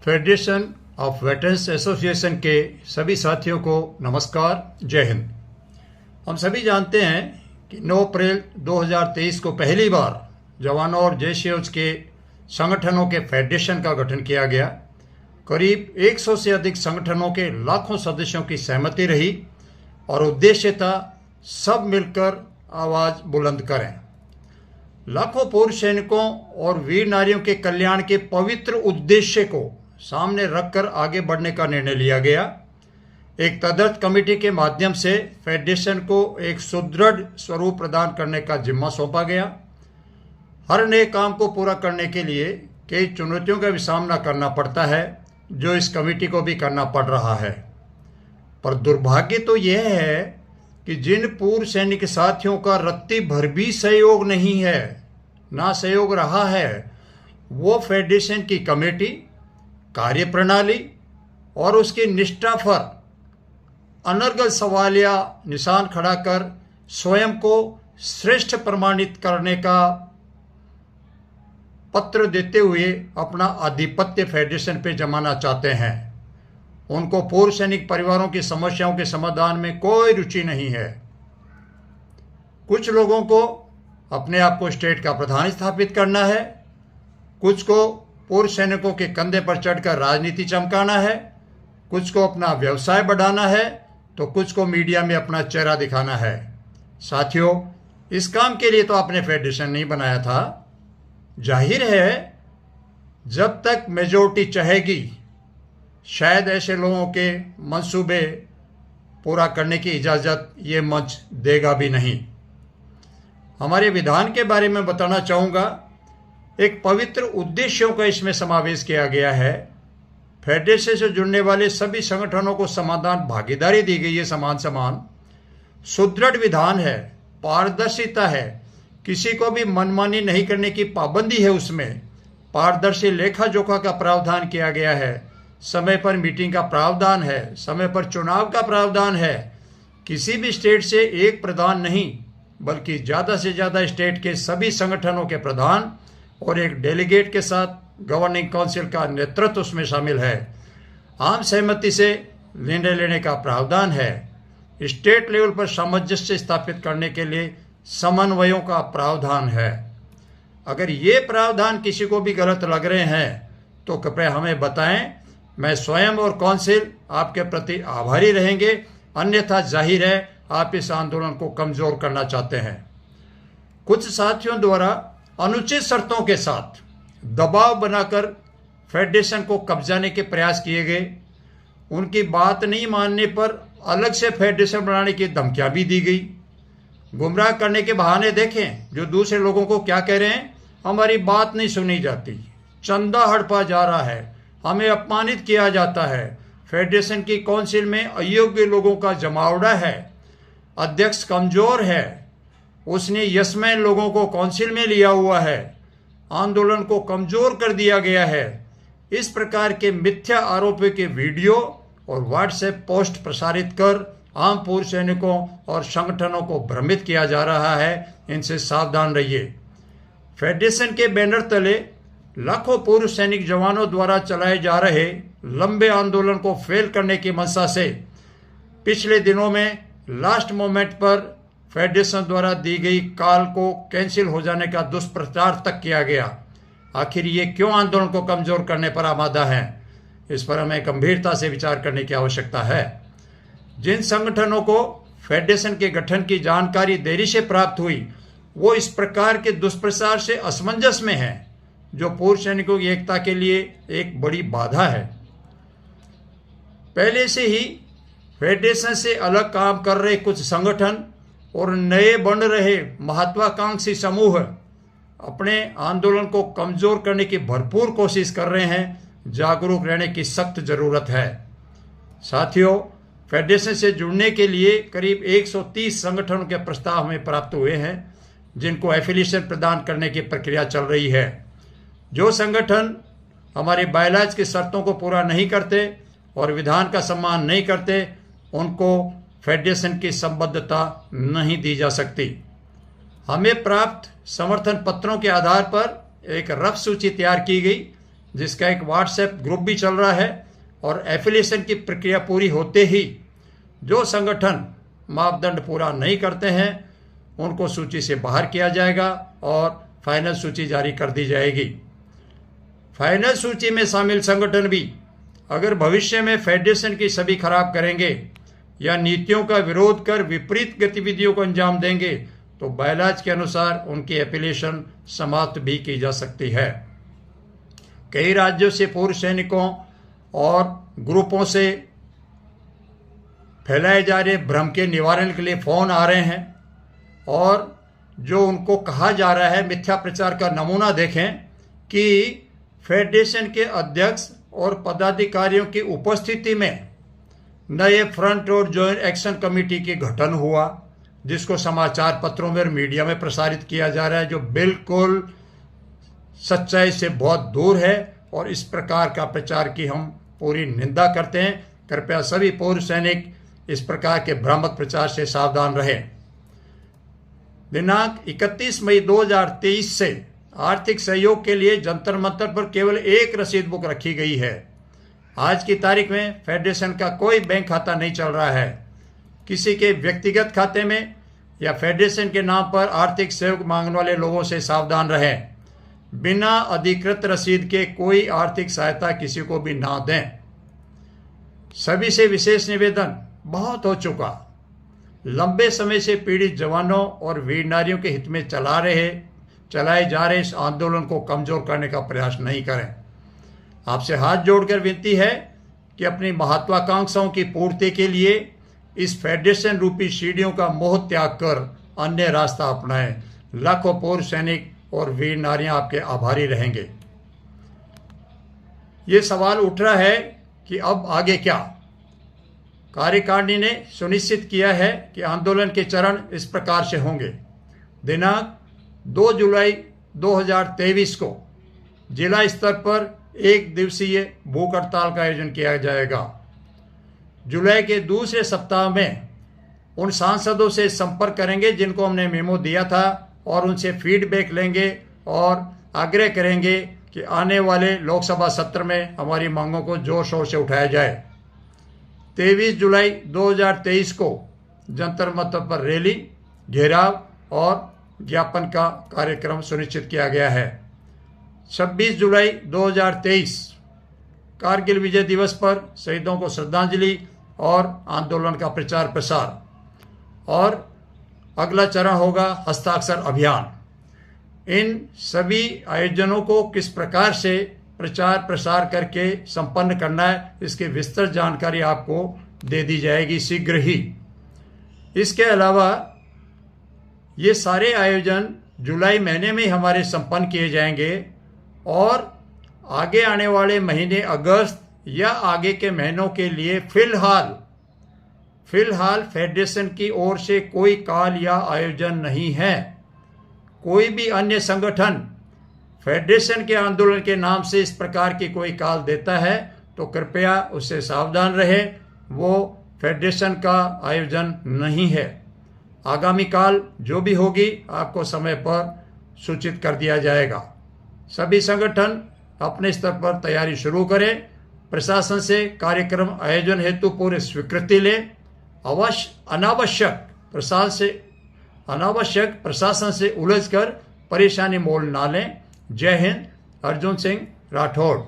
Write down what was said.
Federation of veterans association के सभी साथियों को नमस्कार, जय हिंद। हम सभी जानते हैं कि 9 अप्रैल 2023 को पहली बार जवानों और जेसीओज के संगठनों के फेडरेशन का गठन किया गया। करीब 100 से अधिक संगठनों के लाखों सदस्यों की सहमति रही और उद्देश्य था सब मिलकर आवाज़ बुलंद करें। लाखों पूर्व सैनिकों और वीर नारियों के कल्याण के पवित्र उद्देश्य को सामने रखकर आगे बढ़ने का निर्णय लिया गया। एक तदर्थ कमेटी के माध्यम से फेडरेशन को एक सुदृढ़ स्वरूप प्रदान करने का जिम्मा सौंपा गया। हर नए काम को पूरा करने के लिए कई चुनौतियों का भी सामना करना पड़ता है, जो इस कमेटी को भी करना पड़ रहा है। पर दुर्भाग्य तो यह है कि जिन पूर्व सैनिक साथियों का रत्ती भर भी सहयोग नहीं है, ना सहयोग रहा है, वो फेडरेशन की कमेटी, कार्यप्रणाली और उसकी निष्ठा पर अनर्गल सवालिया निशान खड़ा कर स्वयं को श्रेष्ठ प्रमाणित करने का पत्र देते हुए अपना आधिपत्य फेडरेशन पे जमाना चाहते हैं। उनको पूर्व सैनिक परिवारों की समस्याओं के समाधान में कोई रुचि नहीं है। कुछ लोगों को अपने आप को स्टेट का प्रधान स्थापित करना है, कुछ को पूर्व सैनिकों के कंधे पर चढ़कर राजनीति चमकाना है, कुछ को अपना व्यवसाय बढ़ाना है, तो कुछ को मीडिया में अपना चेहरा दिखाना है। साथियों, इस काम के लिए तो आपने फेडरेशन नहीं बनाया था। जाहिर है, जब तक मेजोरिटी चाहेगी, शायद ऐसे लोगों के मंसूबे पूरा करने की इजाज़त ये मंच देगा भी नहीं। हमारे विधान के बारे में बताना चाहूँगा। एक पवित्र उद्देश्यों का इसमें समावेश किया गया है। फेडरेशन से जुड़ने वाले सभी संगठनों को समाधान भागीदारी दी गई है, समान समान। सुदृढ़ विधान है, पारदर्शिता है, किसी को भी मनमानी नहीं करने की पाबंदी है। उसमें पारदर्शी लेखा जोखा का प्रावधान किया गया है, समय पर मीटिंग का प्रावधान है, समय पर चुनाव का प्रावधान है। किसी भी स्टेट से एक प्रधान नहीं, बल्कि ज़्यादा से ज़्यादा स्टेट के सभी संगठनों के प्रधान और एक डेलीगेट के साथ गवर्निंग काउंसिल का नेतृत्व उसमें शामिल है। आम सहमति से निर्णय लेने का प्रावधान है। स्टेट लेवल पर सामंजस्य स्थापित करने के लिए समन्वयों का प्रावधान है। अगर ये प्रावधान किसी को भी गलत लग रहे हैं तो कृपया हमें बताएं। मैं स्वयं और काउंसिल आपके प्रति आभारी रहेंगे, अन्यथा जाहिर है आप इस आंदोलन को कमजोर करना चाहते हैं। कुछ साथियों द्वारा अनुचित शर्तों के साथ दबाव बनाकर फेडरेशन को कब्जाने के प्रयास किए गए। उनकी बात नहीं मानने पर अलग से फेडरेशन बनाने की धमकियां भी दी गई। गुमराह करने के बहाने देखें जो दूसरे लोगों को क्या कह रहे हैं, हमारी बात नहीं सुनी जाती, चंदा हड़पा जा रहा है, हमें अपमानित किया जाता है, फेडरेशन की काउंसिल में अयोग्य लोगों का जमावड़ा है, अध्यक्ष कमजोर है, उसने यशमैन लोगों को काउंसिल में लिया हुआ है, आंदोलन को कमजोर कर दिया गया है। इस प्रकार के मिथ्या आरोपों के वीडियो और व्हाट्सएप पोस्ट प्रसारित कर आम पूर्व सैनिकों और संगठनों को भ्रमित किया जा रहा है। इनसे सावधान रहिए। फेडरेशन के बैनर तले लाखों पूर्व सैनिक जवानों द्वारा चलाए जा रहे लंबे आंदोलन को फेल करने की मंशा से पिछले दिनों में लास्ट मोमेंट पर फेडरेशन द्वारा दी गई कॉल को कैंसिल हो जाने का दुष्प्रचार तक किया गया। आखिर ये क्यों आंदोलन को कमजोर करने पर आमादा है, इस पर हमें गंभीरता से विचार करने की आवश्यकता है। जिन संगठनों को फेडरेशन के गठन की जानकारी देरी से प्राप्त हुई, वो इस प्रकार के दुष्प्रचार से असमंजस में हैं, जो पूर्व सैनिकों की एकता के लिए एक बड़ी बाधा है। पहले से ही फेडरेशन से अलग काम कर रहे कुछ संगठन और नए बन रहे महत्वाकांक्षी समूह अपने आंदोलन को कमजोर करने की भरपूर कोशिश कर रहे हैं। जागरूक रहने की सख्त जरूरत है। साथियों, फेडरेशन से जुड़ने के लिए करीब 130 संगठनों के प्रस्ताव हमें प्राप्त हुए हैं, जिनको एफिलिएशन प्रदान करने की प्रक्रिया चल रही है। जो संगठन हमारे बायलॉज की शर्तों को पूरा नहीं करते और विधान का सम्मान नहीं करते, उनको फेडरेशन की संबद्धता नहीं दी जा सकती। हमें प्राप्त समर्थन पत्रों के आधार पर एक रफ सूची तैयार की गई, जिसका एक व्हाट्सएप ग्रुप भी चल रहा है। और एफिलिएशन की प्रक्रिया पूरी होते ही जो संगठन मापदंड पूरा नहीं करते हैं उनको सूची से बाहर किया जाएगा और फाइनल सूची जारी कर दी जाएगी। फाइनल सूची में शामिल संगठन भी अगर भविष्य में फेडरेशन की छवि खराब करेंगे या नीतियों का विरोध कर विपरीत गतिविधियों को अंजाम देंगे तो बायलॉज के अनुसार उनकी एफिलिएशन समाप्त भी की जा सकती है। कई राज्यों से पूर्व सैनिकों और ग्रुपों से फैलाए जा रहे भ्रम के निवारण के लिए फोन आ रहे हैं और जो उनको कहा जा रहा है मिथ्या प्रचार का नमूना देखें कि फेडरेशन के अध्यक्ष और पदाधिकारियों की उपस्थिति में नए फ्रंट और जॉइंट एक्शन कमेटी की गठन हुआ, जिसको समाचार पत्रों में और मीडिया में प्रसारित किया जा रहा है, जो बिल्कुल सच्चाई से बहुत दूर है। और इस प्रकार का प्रचार की हम पूरी निंदा करते हैं। कृपया सभी पूर्व सैनिक इस प्रकार के भ्रामक प्रचार से सावधान रहें। दिनांक 31 मई 2023 से आर्थिक सहयोग के लिए जंतर मंतर पर केवल एक रसीद बुक रखी गई है। आज की तारीख में फेडरेशन का कोई बैंक खाता नहीं चल रहा है। किसी के व्यक्तिगत खाते में या फेडरेशन के नाम पर आर्थिक सहयोग मांगने वाले लोगों से सावधान रहें। बिना अधिकृत रसीद के कोई आर्थिक सहायता किसी को भी ना दें। सभी से विशेष निवेदन, बहुत हो चुका। लंबे समय से पीड़ित जवानों और वीर नारियों के हित में चलाए जा रहे इस आंदोलन को कमजोर करने का प्रयास नहीं करें। आपसे हाथ जोड़कर विनती है कि अपनी महत्वाकांक्षाओं की पूर्ति के लिए इस फेडरेशन रूपी सीढ़ियों का मोह त्याग कर अन्य रास्ता अपनाएं। लाखों पूर्व सैनिक और वीर नारियां आपके आभारी रहेंगे। ये सवाल उठ रहा है कि अब आगे क्या। कार्यकारिणी ने सुनिश्चित किया है कि आंदोलन के चरण इस प्रकार से होंगे। दिनांक 2 जुलाई 2023 को जिला स्तर पर 1 दिवसीय भूख हड़ताल का आयोजन किया जाएगा। जुलाई के दूसरे सप्ताह में उन सांसदों से संपर्क करेंगे जिनको हमने मेमो दिया था और उनसे फीडबैक लेंगे और आग्रह करेंगे कि आने वाले लोकसभा सत्र में हमारी मांगों को जोर शोर से उठाया जाए। 23 जुलाई 2023 को जंतर मंतर पर रैली, घेराव और ज्ञापन का कार्यक्रम सुनिश्चित किया गया है। 26 जुलाई 2023 कारगिल विजय दिवस पर शहीदों को श्रद्धांजलि और आंदोलन का प्रचार प्रसार। और अगला चरण होगा हस्ताक्षर अभियान। इन सभी आयोजनों को किस प्रकार से प्रचार प्रसार करके संपन्न करना है, इसकी विस्तृत जानकारी आपको दे दी जाएगी शीघ्र ही। इसके अलावा ये सारे आयोजन जुलाई महीने में हमारे संपन्न किए जाएंगे और आगे आने वाले महीने अगस्त या आगे के महीनों के लिए फिलहाल फेडरेशन की ओर से कोई कॉल या आयोजन नहीं है। कोई भी अन्य संगठन फेडरेशन के आंदोलन के नाम से इस प्रकार की कोई कॉल देता है तो कृपया उससे सावधान रहे। वो फेडरेशन का आयोजन नहीं है। आगामी काल जो भी होगी आपको समय पर सूचित कर दिया जाएगा। सभी संगठन अपने स्तर पर तैयारी शुरू करें। प्रशासन से कार्यक्रम आयोजन हेतु पूरी स्वीकृति लें। अनावश्यक प्रशासन से उलझकर परेशानी मोल ना लें। जय हिंद। अर्जुन सिंह राठौड़।